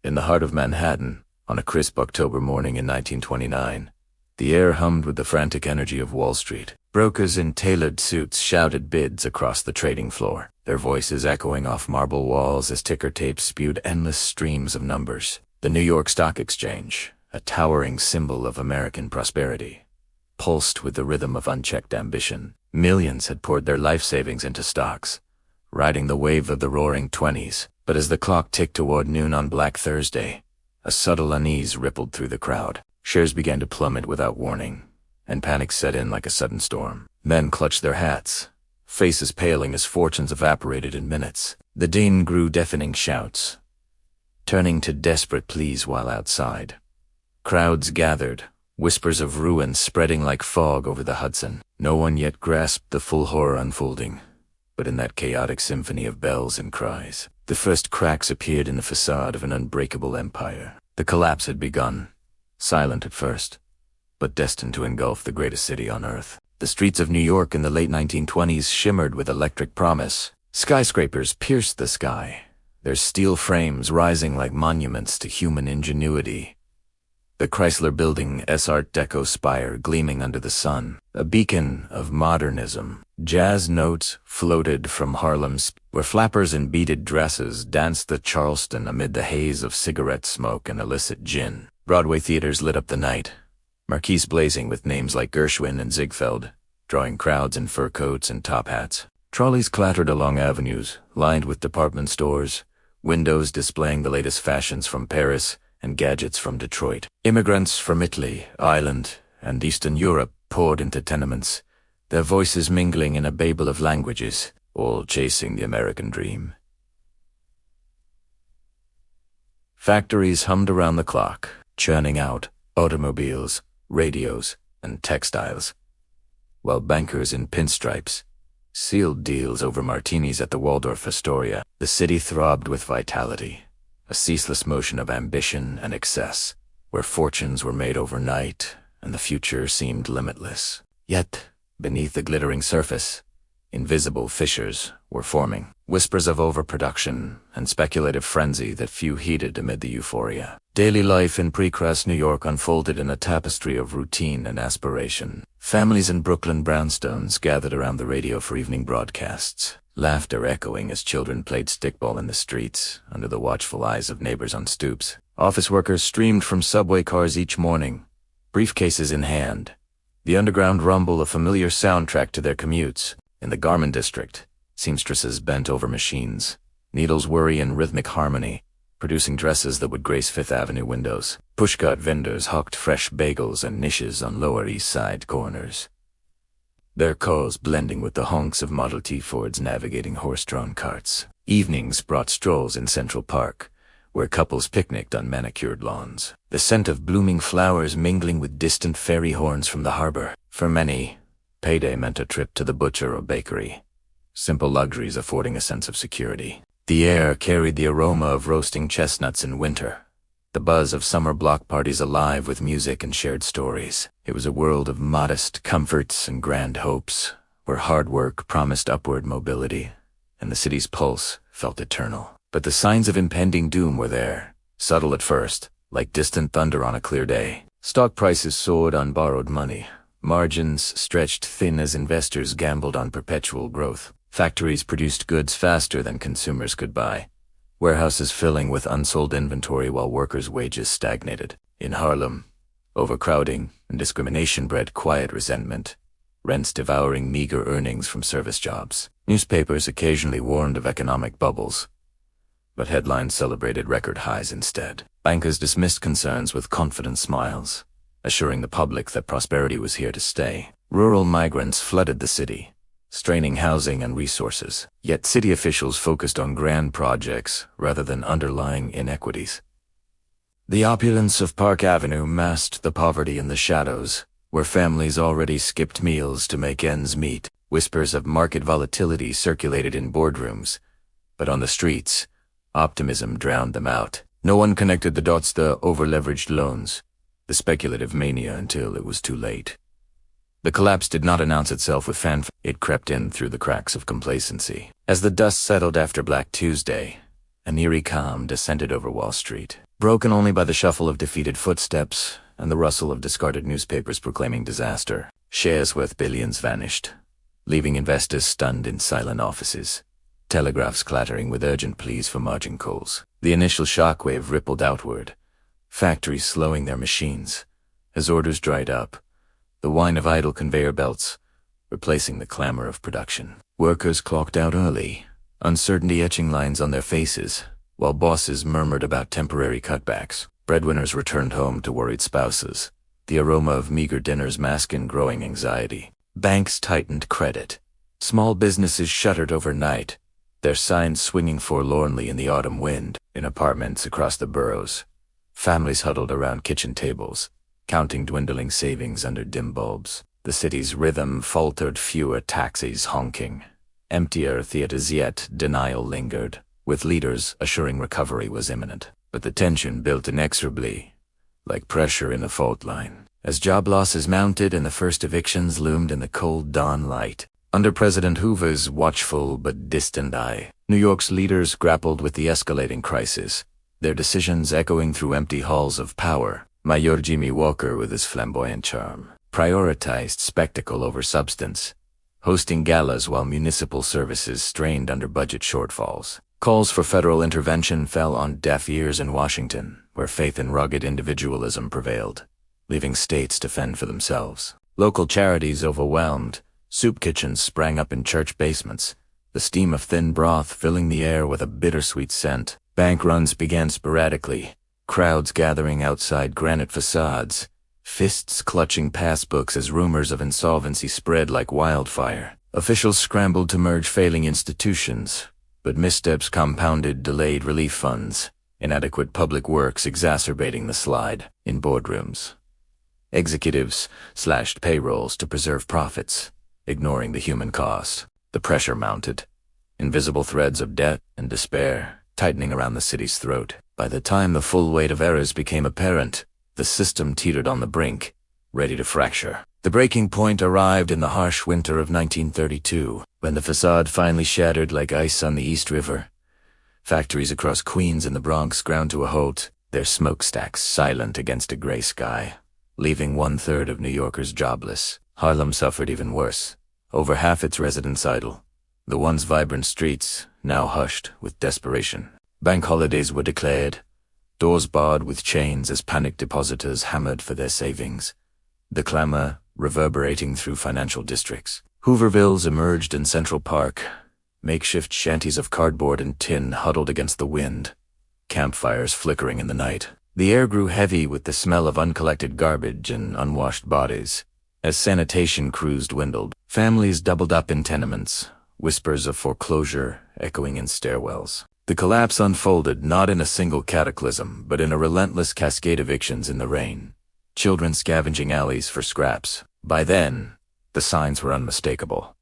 In the heart of Manhattan, on a crisp October morning in 1929, the air hummed with the frantic energy of Wall Street. Brokers in tailored suits shouted bids across the trading floor, their voices echoing off marble walls as ticker tapes spewed endless streams of numbers. The New York Stock Exchange, a towering symbol of American prosperity, pulsed with the rhythm of unchecked ambition. Millions had poured their life savings into stocks, riding the wave of the roaring 20s. But as the clock ticked toward noon on Black Thursday, a subtle unease rippled through the crowd. Shares began to plummet without warning, and panic set in like a sudden storm. Men clutched their hats, faces paling as fortunes evaporated in minutes. The din grew deafening shouts, turning to desperate pleas while outside. Crowds gathered, whispers of ruin spreading like fog over the Hudson. No one yet grasped the full horror unfolding, but in that chaotic symphony of bells and cries, the first cracks appeared in the facade of an unbreakable empire. The collapse had begun, silent at first, but destined to engulf the greatest city on earth. The streets of New York in the late 1920s shimmered with electric promise. Skyscrapers pierced the sky, their steel frames rising like monuments to human ingenuity. The Chrysler Building's Art Deco spire gleaming under the sun, a beacon of modernism. Jazz notes floated from Harlem's, where flappers in beaded dresses danced the Charleston amid the haze of cigarette smoke and illicit gin. Broadway theaters lit up the night, marquees blazing with names like Gershwin and Ziegfeld, drawing crowds in fur coats and top hats. Trolleys clattered along avenues, lined with department stores, windows displaying the latest fashions from Paris and gadgets from Detroit. Immigrants from Italy, Ireland, and Eastern Europe poured into tenements, their voices mingling in a babel of languages, all chasing the American dream. Factories hummed around the clock, churning out automobiles, radios, and textiles, while bankers in pinstripes sealed deals over martinis at the Waldorf Astoria. The city throbbed with vitality, a ceaseless motion of ambition and excess, where fortunes were made overnight and the future seemed limitless. Yet, beneath the glittering surface, invisible fissures were forming, whispers of overproduction and speculative frenzy that few heeded amid the euphoria. Daily life in pre-crass New York unfolded in a tapestry of routine and aspiration. Families in Brooklyn brownstones gathered around the radio for evening broadcasts, laughter echoing as children played stickball in the streets under the watchful eyes of neighbors on stoops. Office workers streamed from subway cars each morning, briefcases in hand, the underground rumble a familiar soundtrack to their commutes. In the garment district, seamstresses bent over machines, needles whirring in rhythmic harmony, producing dresses that would grace Fifth Avenue windows. Pushcart vendors hawked fresh bagels and niches on Lower East Side corners, their calls blending with the honks of Model T Fords navigating horse-drawn carts. Evenings brought strolls in Central Park, where couples picnicked on manicured lawns, the scent of blooming flowers mingling with distant ferry horns from the harbor. For many, payday meant a trip to the butcher or bakery, simple luxuries affording a sense of security. The air carried the aroma of roasting chestnuts in winter, the buzz of summer block parties alive with music and shared stories. It was a world of modest comforts and grand hopes, where hard work promised upward mobility, and the city's pulse felt eternal. But the signs of impending doom were there, subtle at first, like distant thunder on a clear day. Stock prices soared on borrowed money, margins stretched thin as investors gambled on perpetual growth. Factories produced goods faster than consumers could buy, warehouses filling with unsold inventory while workers' wages stagnated. In Harlem, overcrowding and discrimination bred quiet resentment, rents devouring meager earnings from service jobs. Newspapers occasionally warned of economic bubbles, but headlines celebrated record highs instead. Bankers dismissed concerns with confident smiles, assuring the public that prosperity was here to stay. Rural migrants flooded the city, straining housing and resources. Yet city officials focused on grand projects rather than underlying inequities. The opulence of Park Avenue masked the poverty in the shadows, where families already skipped meals to make ends meet. Whispers of market volatility circulated in boardrooms, but on the streets, optimism drowned them out. No one connected the dots: the over-leveraged loans, the speculative mania, until it was too late. The collapse did not announce itself with fanfare. It crept in through the cracks of complacency. As the dust settled after Black Tuesday, An eerie calm descended over Wall Street, broken only by the shuffle of defeated footsteps and the rustle of discarded newspapers proclaiming disaster. Shares worth billions vanished, leaving investors stunned in silent offices, telegraphs clattering with urgent pleas for margin calls. The initial shockwave rippled outward, factories slowing their machines as orders dried up, the whine of idle conveyor belts replacing the clamor of production. Workers clocked out early, uncertainty etching lines on their faces, while bosses murmured about temporary cutbacks. Breadwinners returned home to worried spouses, the aroma of meager dinners masking growing anxiety. Banks tightened credit. Small businesses shuttered overnight, their signs swinging forlornly in the autumn wind. In apartments across the boroughs, families huddled around kitchen tables, counting dwindling savings under dim bulbs. The city's rhythm faltered, fewer taxis honking. Emptier theaters, yet denial lingered, with leaders assuring recovery was imminent. But the tension built inexorably, like pressure in a fault line, as job losses mounted and the first evictions loomed in the cold dawn light. Under President Hoover's watchful but distant eye, New York's leaders grappled with the escalating crisis, their decisions echoing through empty halls of power. Mayor Jimmy Walker, with his flamboyant charm, prioritized spectacle over substance, hosting galas while municipal services strained under budget shortfalls. Calls for federal intervention fell on deaf ears in Washington, where faith in rugged individualism prevailed, leaving states to fend for themselves. Local charities overwhelmed, soup kitchens sprang up in church basements, the steam of thin broth filling the air with a bittersweet scent. Bank runs began sporadically, crowds gathering outside granite facades, fists clutching passbooks as rumors of insolvency spread like wildfire. Officials scrambled to merge failing institutions, but missteps compounded delayed relief funds, inadequate public works exacerbating the slide. In boardrooms, executives slashed payrolls to preserve profits, ignoring the human cost. The pressure mounted, invisible threads of debt and despair tightening around the city's throat. By the time the full weight of errors became apparent, the system teetered on the brink, ready to fracture. The breaking point arrived in the harsh winter of 1932, when the facade finally shattered like ice on the East River. Factories across Queens and the Bronx ground to a halt, their smokestacks silent against a gray sky, leaving 1/3 of New Yorkers jobless. Harlem suffered even worse. Over half its residents idle, the once vibrant streets now hushed with desperation. Bank holidays were declared, doors barred with chains as panicked depositors hammered for their savings, the clamor reverberating through financial districts. Hoovervilles emerged in Central Park, makeshift shanties of cardboard and tin huddled against the wind, campfires flickering in the night. The air grew heavy with the smell of uncollected garbage and unwashed bodies. As sanitation crews dwindled, families doubled up in tenements, whispers of foreclosure echoing in stairwells. The collapse unfolded not in a single cataclysm, but in a relentless cascade of evictions in the rain, children scavenging alleys for scraps. By then, the signs were unmistakable,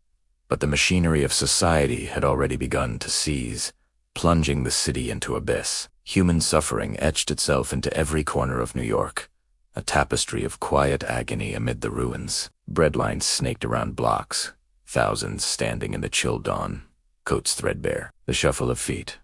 but the machinery of society had already begun to seize, plunging the city into abyss. Human suffering etched itself into every corner of New York, a tapestry of quiet agony amid the ruins. Breadlines snaked around blocks, thousands standing in the chill dawn, coats threadbare, the shuffle of feet,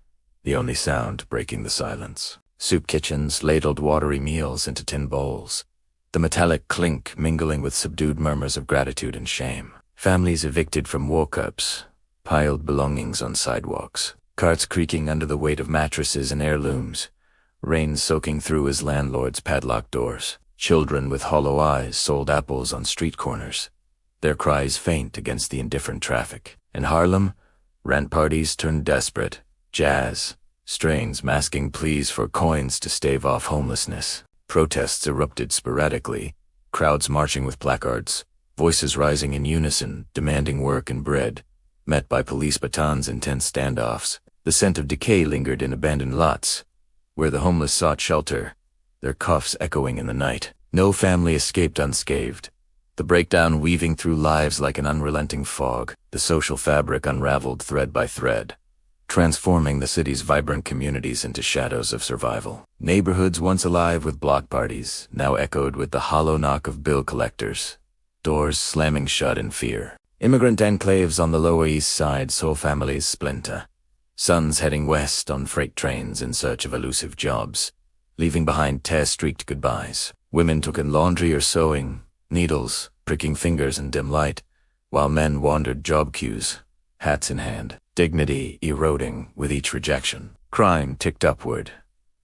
the only sound breaking the silence. Soup kitchens ladled watery meals into tin bowls, the metallic clink mingling with subdued murmurs of gratitude and shame. Families evicted from walk-ups piled belongings on sidewalks, carts creaking under the weight of mattresses and heirlooms, rain soaking through as landlords padlocked doors. Children with hollow eyes sold apples on street corners, their cries faint against the indifferent traffic. In Harlem, rent parties turned desperate, jazz, strains masking pleas for coins to stave off homelessness. Protests erupted sporadically, crowds marching with placards, voices rising in unison, demanding work and bread, met by police batons in tense standoffs. The scent of decay lingered in abandoned lots, where the homeless sought shelter, their coughs echoing in the night. No family escaped unscathed, the breakdown weaving through lives like an unrelenting fog, the social fabric unraveled thread by thread, transforming the city's vibrant communities into shadows of survival. Neighborhoods once alive with block parties now echoed with the hollow knock of bill collectors, doors slamming shut in fear. Immigrant enclaves on the Lower East Side saw families splinter, Sons heading west on freight trains in search of elusive jobs, leaving behind tear-streaked goodbyes. Women took in laundry or sewing, needles, pricking fingers in dim light, while men wandered job queues, hats in hand, dignity eroding with each rejection. Crime ticked upward.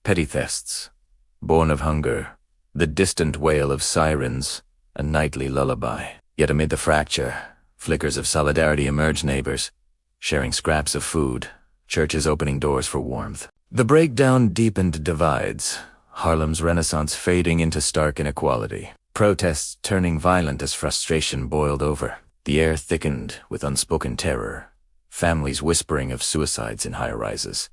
Petty thefts, born of hunger, the distant wail of sirens, a nightly lullaby. Yet amid the fracture, flickers of solidarity emerged. Neighbors sharing scraps of food, churches opening doors for warmth. The breakdown deepened divides, Harlem's renaissance fading into stark inequality. Protests turning violent as frustration boiled over. The air thickened with unspoken terror, families whispering of suicides in high-rises.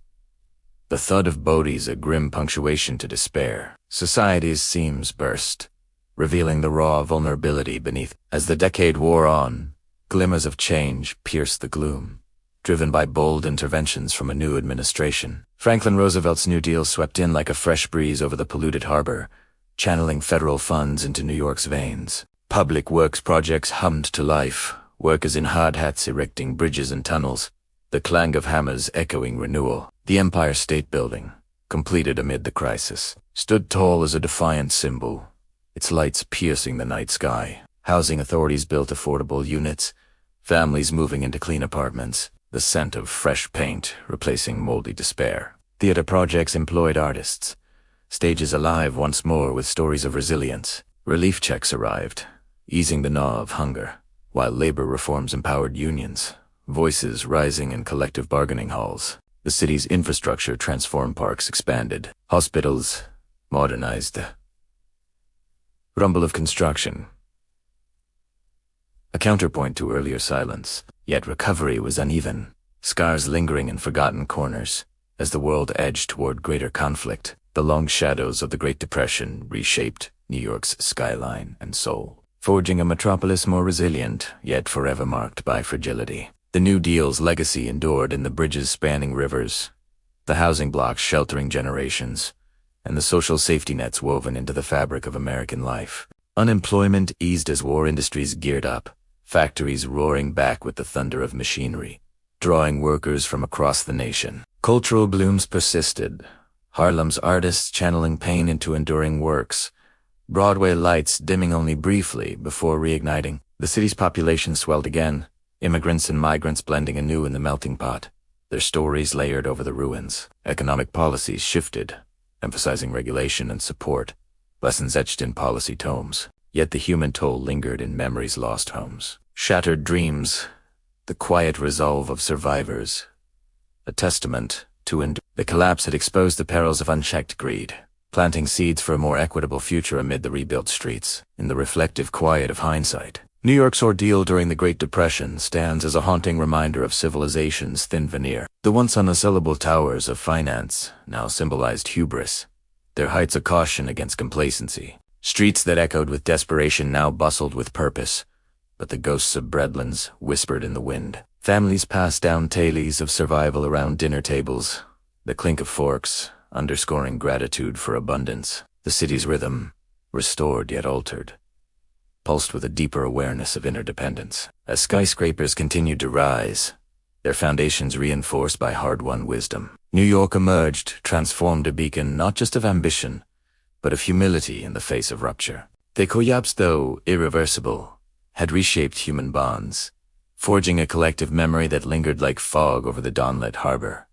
The thud of bodies a grim punctuation to despair. Society's seams burst, revealing the raw vulnerability beneath. As the decade wore on, glimmers of change pierced the gloom, driven by bold interventions from a new administration. Franklin Roosevelt's New Deal swept in like a fresh breeze over the polluted harbor, channeling federal funds into New York's veins. Public works projects hummed to life, workers in hard hats erecting bridges and tunnels, the clang of hammers echoing renewal. The Empire State Building, completed amid the crisis, stood tall as a defiant symbol, its lights piercing the night sky. Housing authorities built affordable units, families moving into clean apartments, the scent of fresh paint replacing moldy despair. Theater projects employed artists, stages alive once more with stories of resilience. Relief checks arrived, easing the gnaw of hunger, while labor reforms empowered unions, voices rising in collective bargaining halls. The city's infrastructure transformed, parks expanded, hospitals modernized. Rumble of construction, a counterpoint to earlier silence. Yet recovery was uneven, scars lingering in forgotten corners. As the world edged toward greater conflict, the long shadows of the Great Depression reshaped New York's skyline and soul, forging a metropolis more resilient, yet forever marked by fragility. The New Deal's legacy endured in the bridges spanning rivers, the housing blocks sheltering generations, and the social safety nets woven into the fabric of American life. Unemployment eased as war industries geared up, factories roaring back with the thunder of machinery, drawing workers from across the nation. Cultural blooms persisted, Harlem's artists channeling pain into enduring works, Broadway lights dimming only briefly before reigniting. The city's population swelled again, immigrants and migrants blending anew in the melting pot, their stories layered over the ruins. Economic policies shifted, emphasizing regulation and support, lessons etched in policy tomes. Yet the human toll lingered in memory's lost homes. Shattered dreams, the quiet resolve of survivors, a testament to the collapse had exposed the perils of unchecked greed, planting seeds for a more equitable future amid the rebuilt streets. In the reflective quiet of hindsight, New York's ordeal during the Great Depression stands as a haunting reminder of civilization's thin veneer. The once unassailable towers of finance now symbolized hubris, their heights a caution against complacency. Streets that echoed with desperation now bustled with purpose, but the ghosts of Breadlines whispered in the wind. Families passed down tales of survival around dinner tables, the clink of forks underscoring gratitude for abundance. The city's rhythm, restored yet altered, pulsed with a deeper awareness of interdependence. As skyscrapers continued to rise, their foundations reinforced by hard-won wisdom, New York emerged, transformed, a beacon not just of ambition, but of humility in the face of rupture. The collapse, though irreversible, had reshaped human bonds, forging a collective memory that lingered like fog over the dawnlit harbor,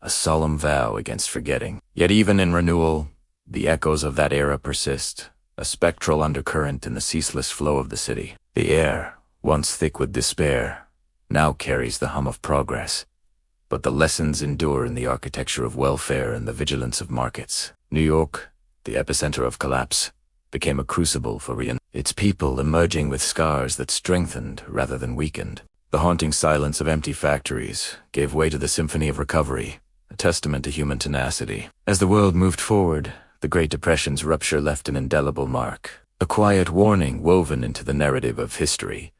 a solemn vow against forgetting. Yet even in renewal, the echoes of that era persist, a spectral undercurrent in the ceaseless flow of the city. The air, once thick with despair, now carries the hum of progress, but the lessons endure in the architecture of welfare and the vigilance of markets. New York, the epicenter of collapse, became a crucible for its people emerging with scars that strengthened rather than weakened. The haunting silence of empty factories gave way to the symphony of recovery, a testament to human tenacity. As the world moved forward, the Great Depression's rupture left an indelible mark, a quiet warning woven into the narrative of history,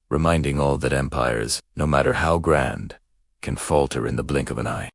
reminding all that empires, no matter how grand, can falter in the blink of an eye.